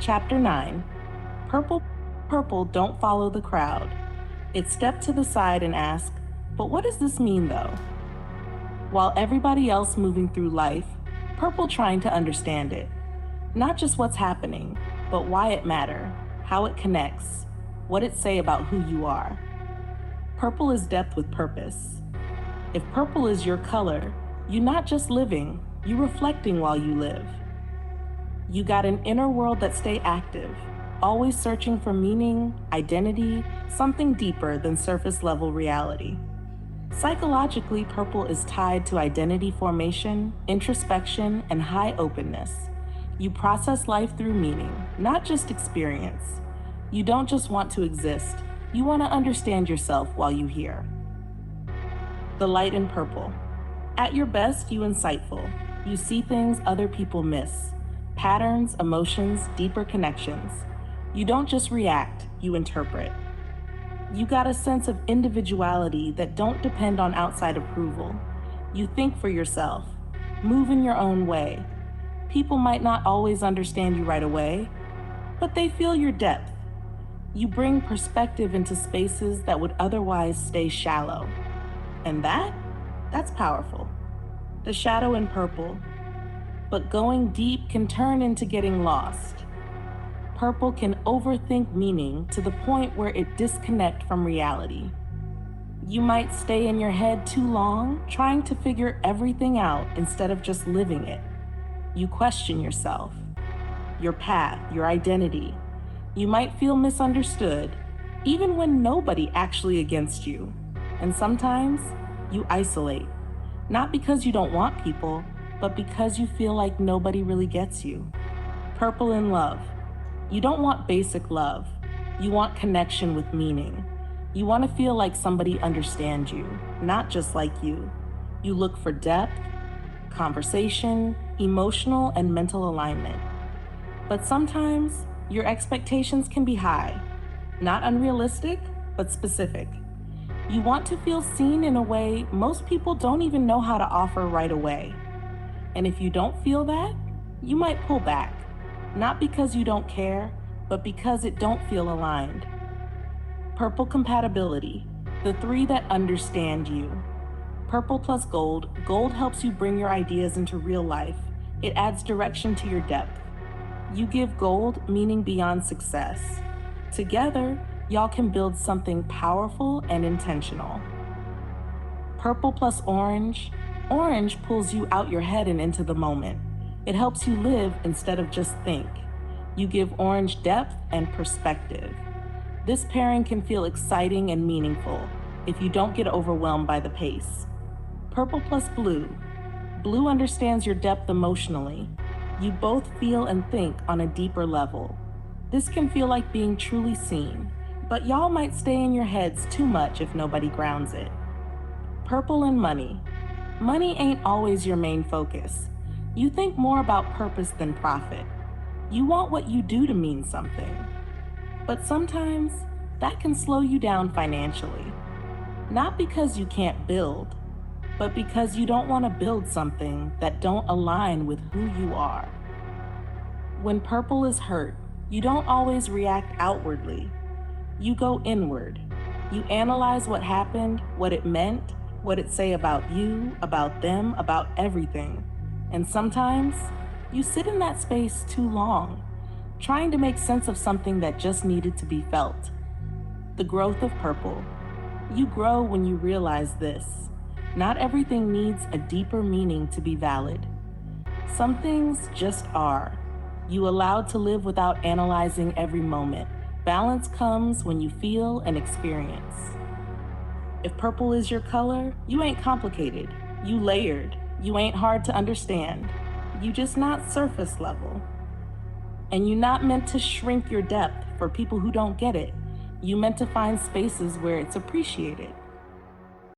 Chapter 9. Purple, don't follow the crowd. It stepped to the side and asked, "But what does this mean though?" While everybody else moving through life, Purple trying to understand it. Not just what's happening, but why it matter, how it connects, what it say about who you are. Purple is depth with purpose. If purple is your color, you not just living, you reflecting while you live. You got an inner world that stay active, always searching for meaning, identity, something deeper than surface level reality. Psychologically, purple is tied to identity formation, introspection, and high openness. You process life through meaning, not just experience. You don't just want to exist, you want to understand yourself while you hear. The light in purple. At your best, you insightful. You see things other people miss. Patterns, emotions, deeper connections. You don't just react, you interpret. You got a sense of individuality that don't depend on outside approval. You think for yourself, move in your own way. People might not always understand you right away, but they feel your depth. You bring perspective into spaces that would otherwise stay shallow. And that's powerful. The shadow in purple. But going deep can turn into getting lost. Purple can overthink meaning to the point where it disconnects from reality. You might stay in your head too long, trying to figure everything out instead of just living it. You question yourself, your path, your identity. You might feel misunderstood, even when nobody actually against you. And sometimes you isolate, not because you don't want people, but because you feel like nobody really gets you. Purple in love. You don't want basic love. You want connection with meaning. You want to feel like somebody understands you, not just like you. You look for depth, conversation, emotional and mental alignment. But sometimes your expectations can be high, not unrealistic, but specific. You want to feel seen in a way most people don't even know how to offer right away. And if you don't feel that, you might pull back. Not because you don't care, but because it don't feel aligned. Purple compatibility, the three that understand you. Purple plus gold. Gold helps you bring your ideas into real life. It adds direction to your depth. You give gold meaning beyond success. Together, y'all can build something powerful and intentional. Purple plus orange. Orange pulls you out your head and into the moment. It helps you live instead of just think. You give orange depth and perspective. This pairing can feel exciting and meaningful if you don't get overwhelmed by the pace. Purple plus blue. Blue understands your depth emotionally. You both feel and think on a deeper level. This can feel like being truly seen, but y'all might stay in your heads too much if nobody grounds it. Purple and money. Money ain't always your main focus. You think more about purpose than profit. You want what you do to mean something. But sometimes that can slow you down financially. Not because you can't build, but because you don't want to build something that don't align with who you are. When purple is hurt, you don't always react outwardly. You go inward. You analyze what happened, what it meant, what it say about you, about them, about everything. And sometimes you sit in that space too long, trying to make sense of something that just needed to be felt. The growth of purple. You grow when you realize this. Not everything needs a deeper meaning to be valid. Some things just are. You allowed to live without analyzing every moment. Balance comes when you feel and experience. If purple is your color, you ain't complicated. You layered. You ain't hard to understand. You just not surface level. And you not meant to shrink your depth for people who don't get it. You meant to find spaces where it's appreciated.